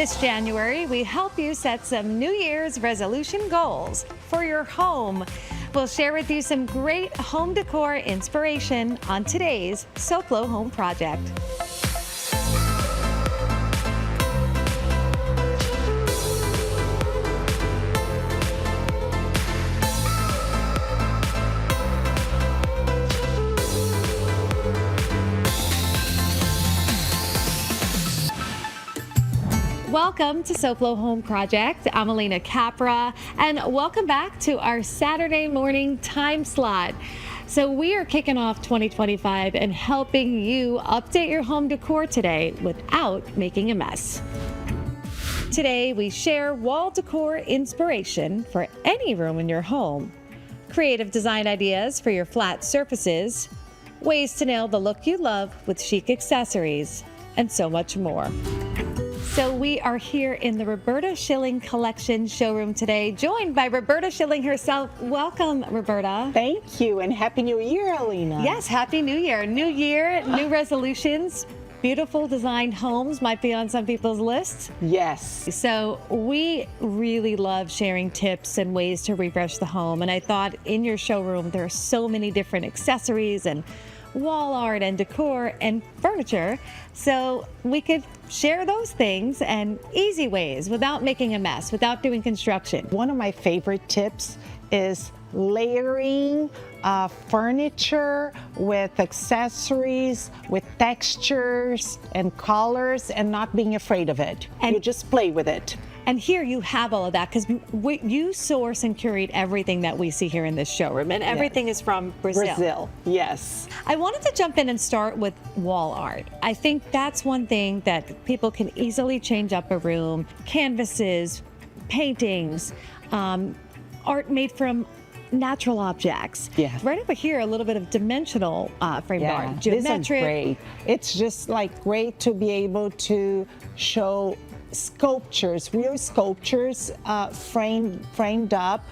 This January, we help you set some New Year's resolution goals for your home. We'll share with you some great home decor inspiration on today's SoFlo Home Project. Welcome to SoFlo Home Project. I'm Alena Capra, and welcome back to our Saturday morning time slot. So we are kicking off 2025 and helping you update your home decor today without making a mess. Today, we share wall decor inspiration for any room in your home, creative design ideas for your flat surfaces, ways to nail the look you love with chic accessories, and so much more. So we are here in the Roberta Schilling Collection showroom today, joined by Roberta Schilling herself. Welcome, Roberta. Thank you, and Happy New Year, Alena. Yes, Happy New Year. New year, new resolutions. Beautiful designed homes might be on some people's lists. Yes. So we really love sharing tips and ways to refresh the home. And I thought in your showroom, there are so many different accessories and wall art and decor and furniture, so we could share those things and easy ways without making a mess, without doing construction. One of my favorite tips is layering furniture with accessories, with textures and colors, and not being afraid of it. And you just play with it. And here you have all of that because you source and curate everything that we see here in this showroom, and everything is from Brazil. Brazil, yes. I wanted to jump in and start with wall art. I think that's one thing that people can easily change up a room. Canvases, paintings, art made from natural objects. Yeah. Right over here, a little bit of dimensional framed art. Geometric. This is great. It's just like great to be able to show sculptures, real sculptures framed up.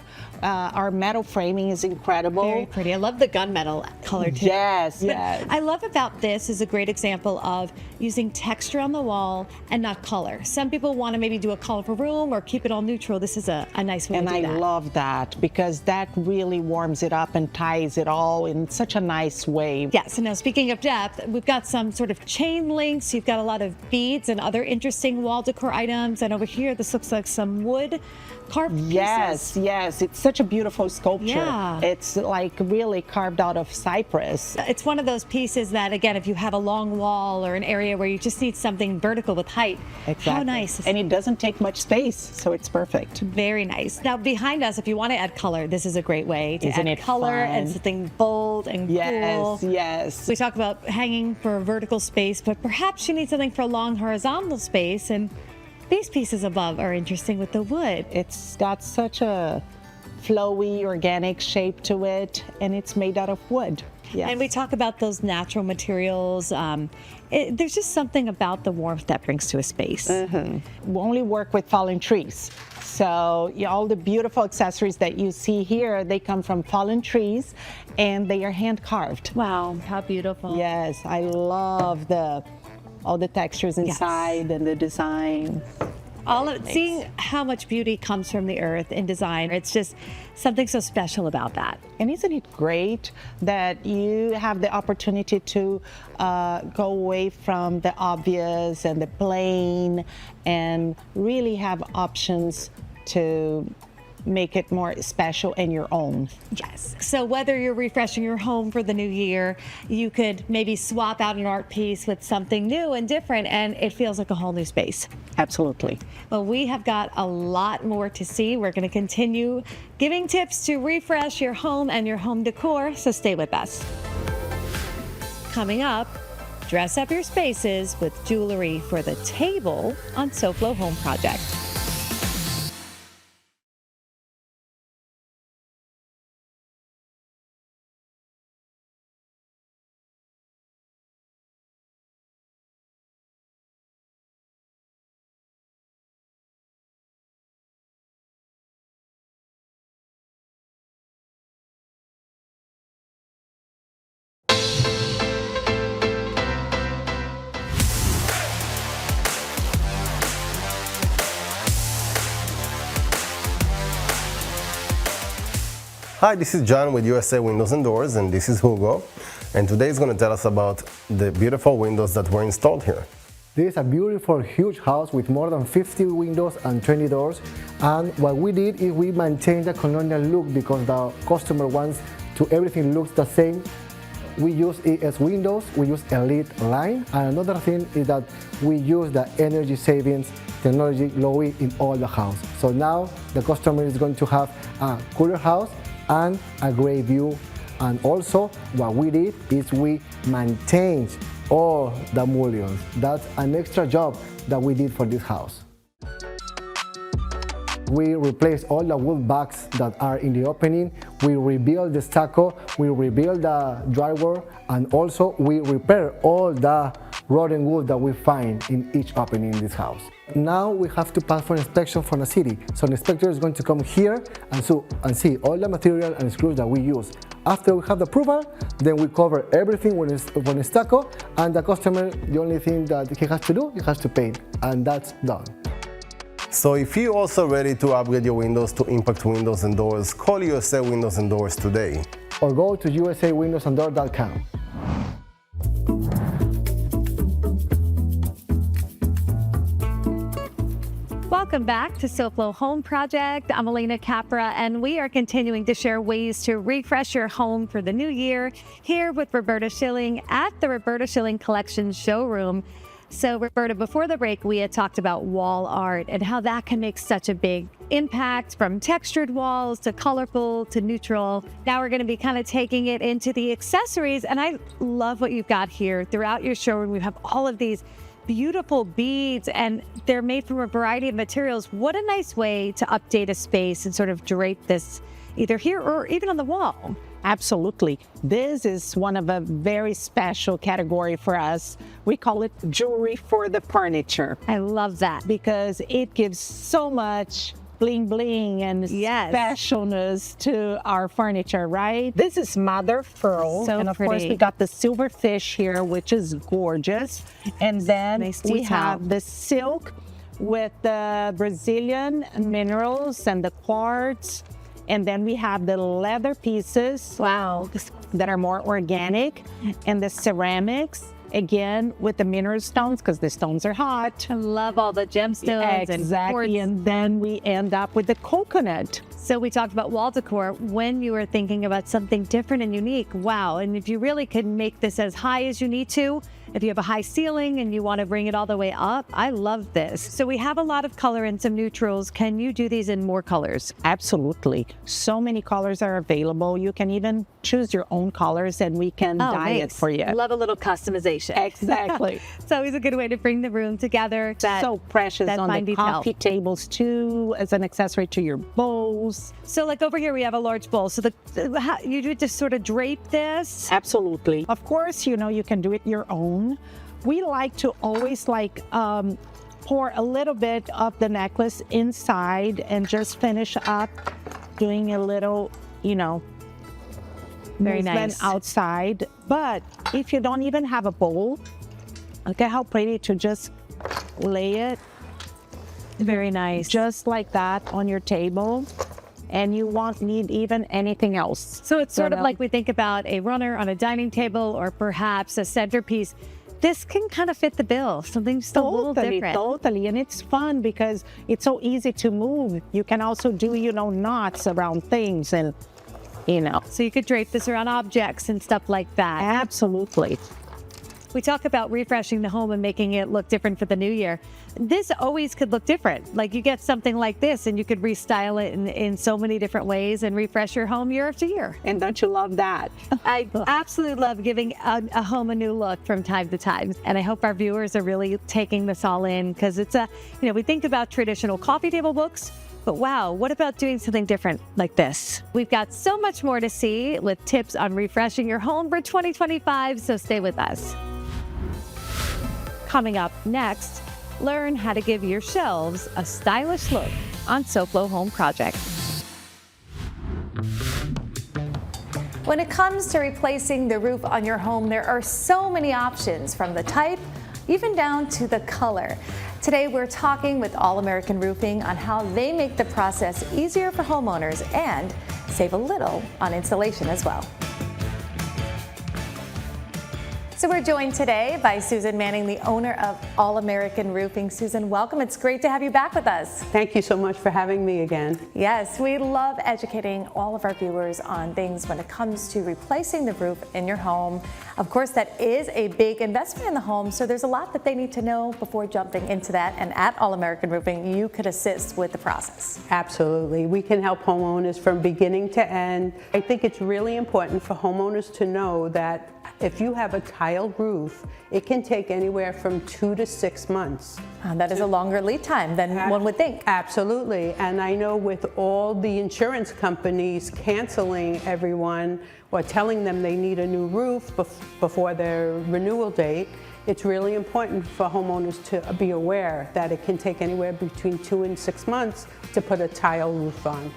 Our metal framing is incredible. Very pretty. I love the gunmetal color too. Yes, yes. I love about this is a great example of using texture on the wall and not color. Some people want to maybe do a colorful room or keep it all neutral. This is a nice way to do that. And I love that because that really warms it up and ties it all in such a nice way. Yes, and now speaking of depth, we've got some sort of chain links. You've got a lot of beads and other interesting wall decor items. And over here, this looks like some wood carved pieces. Yes, yes. It's such a beautiful sculpture. Yeah. It's like really carved out of cypress. It's one of those pieces that, again, if you have a long wall or an area where you just need something vertical with height, exactly. How nice. And it doesn't take much space, so it's perfect. Very nice. Now, behind us, if you want to add color, this is a great way to Isn't add it color fun? and something bold and cool. Yes, yes. We talk about hanging for a vertical space, but perhaps you need something for a long horizontal space, and these pieces above are interesting with the wood. It's got such a flowy, organic shape to it, and it's made out of wood. Yes. And we talk about those natural materials. There's just something about the warmth that brings to a space. We only work with fallen trees. So all the beautiful accessories that you see here, they come from fallen trees, and they are hand carved. Wow, how beautiful. Yes, I love all the textures inside and the design. All of seeing how much beauty comes from the earth in design. It's just something so special about that. And isn't it great that you have the opportunity to go away from the obvious and the plain and really have options to make it more special and your own. Yes. So whether you're refreshing your home for the new year, you could maybe swap out an art piece with something new and different, and it feels like a whole new space. Absolutely. Well, we have got a lot more to see. We're going to continue giving tips to refresh your home and your home decor, so stay with us. Coming up, dress up your spaces with jewelry for the table on SoFlo Home Project. Hi, this is John with USA Windows and Doors, and this is Hugo. And today is going to tell us about the beautiful windows that were installed here. This is a beautiful, huge house with more than 50 windows and 20 doors. And what we did is we maintained the colonial look because the customer wants to everything looks the same. We use ES windows, we use Elite line. And another thing is that we use the energy savings technology glowing in all the house. So now the customer is going to have a cooler house and a great view. And also what we did is we maintained all the mullions. That's an extra job that we did for this house. We replaced all the wood backs that are in the opening. We rebuilt the stucco, we rebuilt the drywall, and also we repair all the rotten wood that we find in each opening in this house. Now we have to pass for inspection from the city. So the inspector is going to come here and see all the material and screws that we use. After we have the approval, then we cover everything when it's stucco, and the customer, the only thing that he has to do, he has to paint, and that's done. So if you're also ready to upgrade your windows to Impact Windows and Doors, call USA Windows and Doors today. Or go to usawindowsanddoors.com. Welcome back to SoFlo Home Project. I'm Alena Capra, and we are continuing to share ways to refresh your home for the new year here with Roberta Schilling at the Roberta Schilling Collection showroom. So Roberta, before the break, we had talked about wall art and how that can make such a big impact, from textured walls to colorful to neutral. Now we're going to be kind of taking it into the accessories, and I love what you've got here. Throughout your showroom, we have all of these beautiful beads, and they're made from a variety of materials. What a nice way to update a space and sort of drape this either here or even on the wall. Absolutely. This is one of a very special category for us. We call it jewelry for the furniture. I love that. Because it gives so much bling bling and specialness to our furniture, right? This is mother of pearl. So and of pretty. course we got the silver fish here, which is gorgeous. And then nice we detail. have the silk with the Brazilian minerals and the quartz. And then we have the leather pieces, that are more organic, and the ceramics, again, with the mineral stones, because the stones are hot. I love all the gemstones Exactly, and quartz. and then we end up with the coconut. So we talked about wall decor when you were thinking about something different and unique. Wow. And if you really could make this as high as you need to, if you have a high ceiling and you want to bring it all the way up, I love this. So we have a lot of color and some neutrals. Can you do these in more colors? Absolutely. So many colors are available. You can even choose your own colors and we can dye it for you. Love a little customization. Exactly. It's always a good way to bring the room together. So precious on fine the detail. coffee tables too, as an accessory to your bowls. So like over here we have a large bowl. So you do just sort of drape this? Absolutely. Of course, you know, you can do it your own. We like to always pour a little bit of the necklace inside and just finish up doing a little, Very movement nice. outside. But if you don't even have a bowl, look at how pretty to just lay it Very nice. just like that on your table, and you won't need even anything else. So it's sort of like we think about a runner on a dining table or perhaps a centerpiece. This can kind of fit the bill, something just a little different. Totally, and it's fun because it's so easy to move. You can also do, knots around things and, So you could drape this around objects and stuff like that. Absolutely. We talk about refreshing the home and making it look different for the new year. This always could look different. Like you get something like this and you could restyle it in so many different ways and refresh your home year after year. And don't you love that? I absolutely love giving a home a new look from time to time. And I hope our viewers are really taking this all in, because it's we think about traditional coffee table books, but wow, what about doing something different like this? We've got so much more to see with tips on refreshing your home for 2025, so stay with us. Coming up next, learn how to give your shelves a stylish look on SoFlo Home Project. When it comes to replacing the roof on your home, there are so many options, from the type even down to the color. Today we're talking with AllAmerican Roofing on how they make the process easier for homeowners and save a little on installation as well. So we're joined today by Susan Manning, the owner of AllAmerican Roofing. Susan, welcome. It's great to have you back with us. Thank you so much for having me again. Yes, we love educating all of our viewers on things when it comes to replacing the roof in your home. Of course, that is a big investment in the home, so there's a lot that they need to know before jumping into that. And at AllAmerican Roofing, you could assist with the process. Absolutely. We can help homeowners from beginning to end. I think it's really important for homeowners to know that if you have a tiled roof, it can take anywhere from 2 to 6 months. That is a longer lead time than one would think. Absolutely. And I know with all the insurance companies canceling everyone or telling them they need a new roof before their renewal date, it's really important for homeowners to be aware that it can take anywhere between 2 and 6 months to put a tile roof on.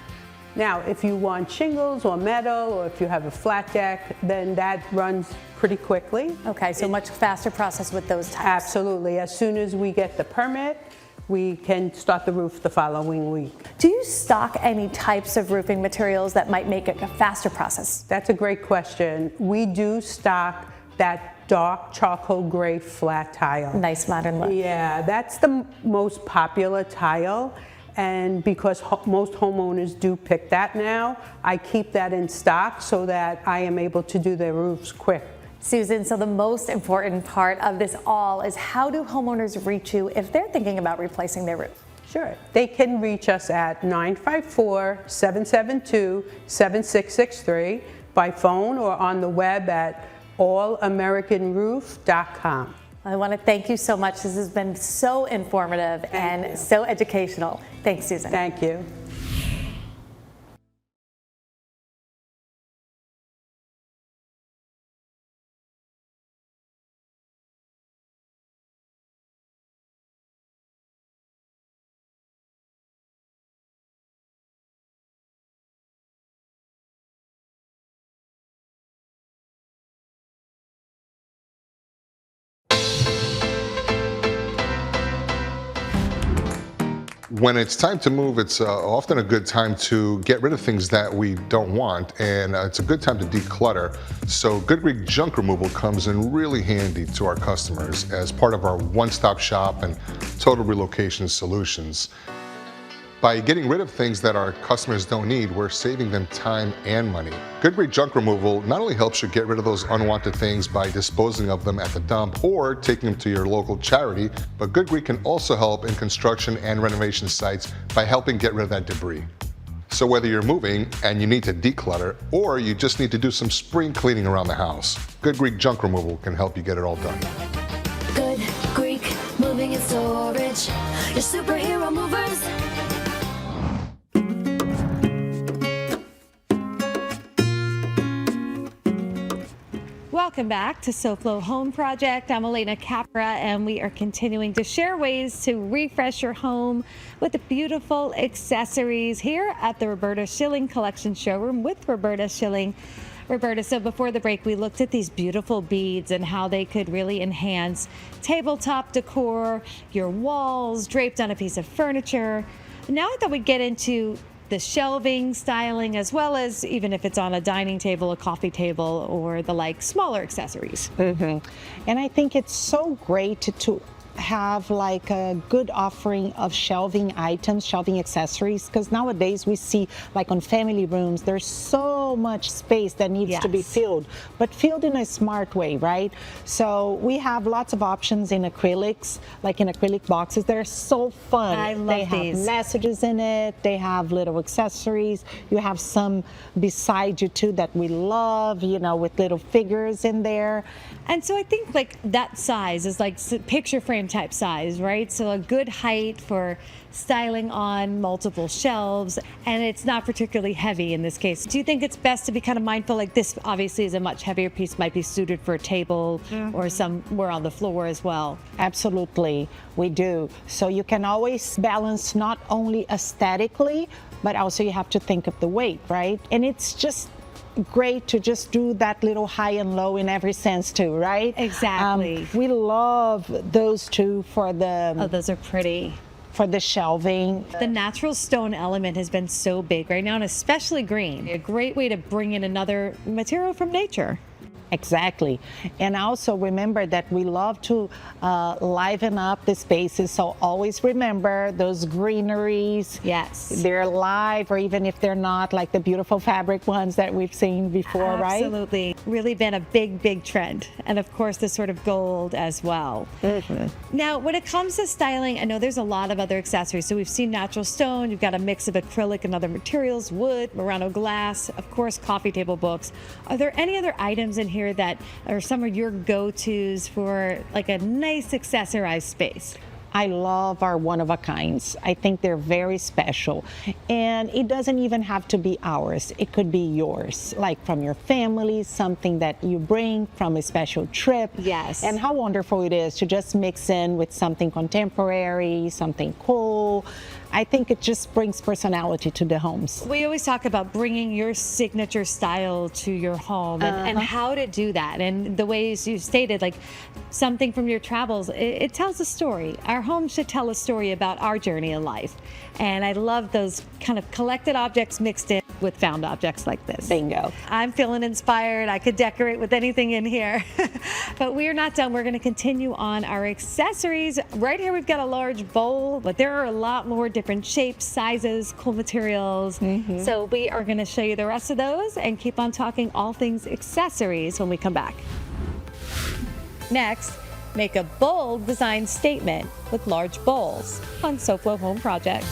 Now, if you want shingles or metal, or if you have a flat deck, then that runs pretty quickly. Okay, so much faster process with those types. Absolutely. As soon as we get the permit, we can start the roof the following week. Do you stock any types of roofing materials that might make it a faster process? That's a great question. We do stock that dark charcoal gray flat tile. Nice modern look. Yeah, that's the most popular tile. And because most homeowners do pick that now, I keep that in stock so that I am able to do their roofs quick. Susan, so the most important part of this all is how do homeowners reach you if they're thinking about replacing their roof? Sure. They can reach us at 954-772-7663 by phone or on the web at allamericanroof.com. I want to thank you so much. This has been so informative and so educational. Thanks, Susan. Thank you. When it's time to move, it's often a good time to get rid of things that we don't want, and it's a good time to declutter. So Good Greek Junk Removal comes in really handy to our customers as part of our one-stop shop and total relocation solutions. By getting rid of things that our customers don't need, we're saving them time and money. Good Greek Junk Removal not only helps you get rid of those unwanted things by disposing of them at the dump or taking them to your local charity, but Good Greek can also help in construction and renovation sites by helping get rid of that debris. So whether you're moving and you need to declutter, or you just need to do some spring cleaning around the house, Good Greek Junk Removal can help you get it all done. Good Greek Moving and Storage, your superhero movers. Welcome back to SoFlo Home Project. I'm Alena Capra, and we are continuing to share ways to refresh your home with the beautiful accessories here at the Roberta Schilling Collection Showroom with Roberta Schilling. Roberta, so before the break, we looked at these beautiful beads and how they could really enhance tabletop decor, your walls, draped on a piece of furniture. Now I thought we'd get into the shelving styling, as well as even if it's on a dining table, a coffee table, or the like smaller accessories. And I think it's so great to have like a good offering of shelving items, shelving accessories, because nowadays we see like on family rooms there's so much space that needs to be filled, but filled in a smart way, right? So we have lots of options in acrylics, like in acrylic boxes. They're so fun. I love they have these. messages in it, they have little accessories. You have some beside you too that we love, you know, with little figures in there. And so I think like that size is like picture frame type size, right? So a good height for styling on multiple shelves, and it's not particularly heavy in this case. Do you think it's best to be kind of mindful, like this obviously is a much heavier piece, might be suited for a table or somewhere on the floor as well? Absolutely, we do. So you can always balance not only aesthetically, but also you have to think of the weight, right? And it's just great to just do that little high and low in every sense too, right? Exactly. We love those two for the... Oh, those are pretty. for the shelving. The natural stone element has been so big right now, and especially green. A great way to bring in another material from nature. Exactly. And also remember that we love to liven up the spaces. So always remember those greeneries. Yes. They're live, or even if they're not, like the beautiful fabric ones that we've seen before, right? Absolutely. Really been a big, big trend. And of course, the sort of gold as well. Now, when it comes to styling, I know there's a lot of other accessories. So we've seen natural stone, you've got a mix of acrylic and other materials, wood, Murano glass, of course, coffee table books. Are there any other items in here that are some of your go-tos for like a nice accessorized space? I love our one-of-a-kinds. I think they're very special. And it doesn't even have to be ours. It could be yours, like from your family, something that you bring from a special trip. Yes. And how wonderful it is to just mix in with something contemporary, something cool. I think it just brings personality to the homes. We always talk about bringing your signature style to your home and how to do that. And the ways you stated, like something from your travels, it tells a story. Our home should tell a story about our journey in life. And I love those kind of collected objects mixed in with found objects like this. Bingo. I'm feeling inspired. I could decorate with anything in here. But we're not done. We're going to continue on our accessories. Right here we've got a large bowl, but there are a lot more different shapes, sizes, cool materials. So we are going to show you the rest of those and keep on talking all things accessories when we come back. Next, make a bold design statement with large bowls on SoFlo Home Project.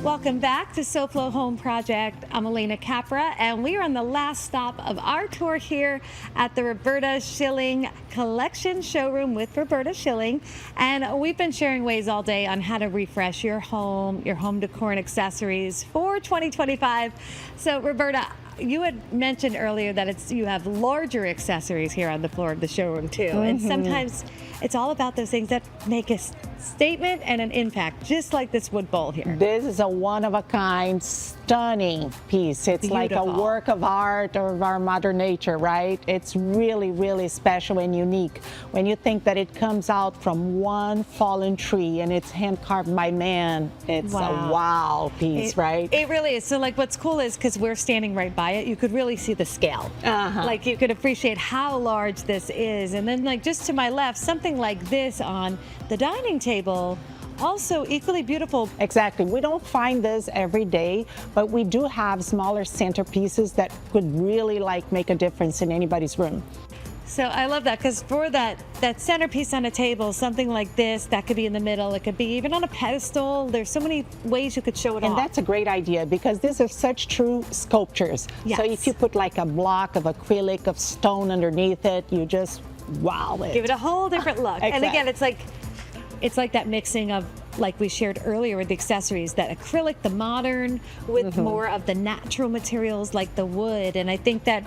Welcome back to SoFlo Home Project. I'm Alena Capra, and we are on the last stop of our tour here at the Roberta Schilling Collection Showroom with Roberta Schilling. And we've been sharing ways all day on how to refresh your home decor and accessories for 2025. So Roberta, you had mentioned earlier that you have larger accessories here on the floor of the showroom too. And sometimes it's all about those things that make a statement and an impact, just like this wood bowl here. This is a one-of-a-kind, stunning piece. It's like a Beautiful. work of art of our Mother Nature, right? It's really, really special and unique. When you think that it comes out from one fallen tree and it's hand-carved by man, it's a wow piece, right? It really is. So like what's cool is because we're standing right by it, you could really see the scale. Like you could appreciate how large this is. And then like just to my left, something like this on the dining table, also equally beautiful. Exactly. We don't find this every day, but we do have smaller centerpieces that could really like make a difference in anybody's room. So I love that because for that centerpiece on a table, something like this, that could be in the middle. It could be even on a pedestal. There's so many ways you could show it off. And that's a great idea because these are such true sculptures. Yes. So if you put like a block of acrylic of stone underneath it, you just wow it. Give it a whole different look. Exactly. And again, it's like that mixing of, like we shared earlier with the accessories, that acrylic, the modern, with more of the natural materials like the wood. And I think that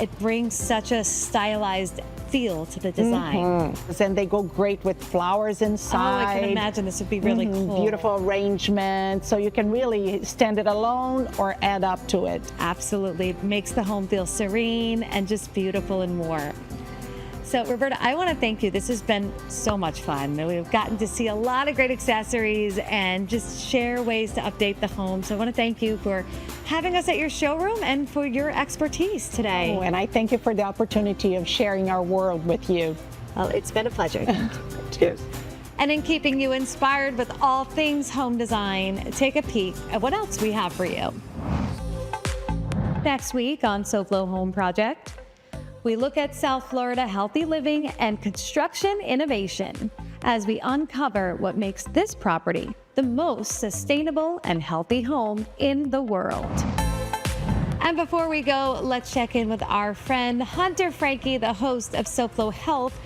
it brings such a stylized feel to the design. And they go great with flowers inside. Oh, I can imagine this would be really cool. Beautiful arrangement. So you can really stand it alone or add up to it. Absolutely. It makes the home feel serene and just beautiful and more. So Roberta, I want to thank you. This has been so much fun. We've gotten to see a lot of great accessories and just share ways to update the home. So I want to thank you for having us at your showroom and for your expertise today. Oh, and I thank you for the opportunity of sharing our world with you. Well, it's been a pleasure. Cheers. And in keeping you inspired with all things home design, take a peek at what else we have for you. Next week on SoFlo Home Project, we look at South Florida healthy living and construction innovation as we uncover what makes this property the most sustainable and healthy home in the world. And before we go, let's check in with our friend Hunter Frankie, the host of SoFlo Health,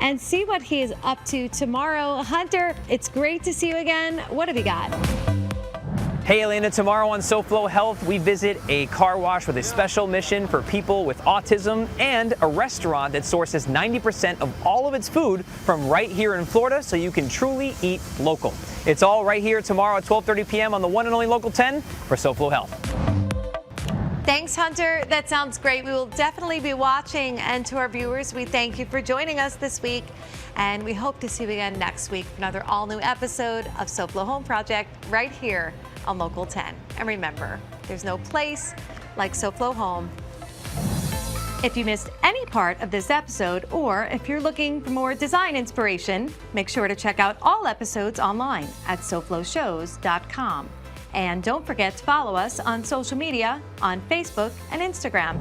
and see what he is up to tomorrow. Hunter, it's great to see you again. What have you got? Hey, Alena, tomorrow on SoFlo Health, we visit a car wash with a special mission for people with autism and a restaurant that sources 90% of all of its food from right here in Florida so you can truly eat local. It's all right here tomorrow at 12:30 p.m. on the one and only Local 10 for SoFlo Health. Thanks, Hunter. That sounds great. We will definitely be watching. And to our viewers, we thank you for joining us this week. And we hope to see you again next week for another all-new episode of SoFlo Home Project right here on Local 10. And remember, there's no place like SoFlo Home. If you missed any part of this episode, or if you're looking for more design inspiration, make sure to check out all episodes online at SoFloShows.com. And don't forget to follow us on social media on Facebook and Instagram.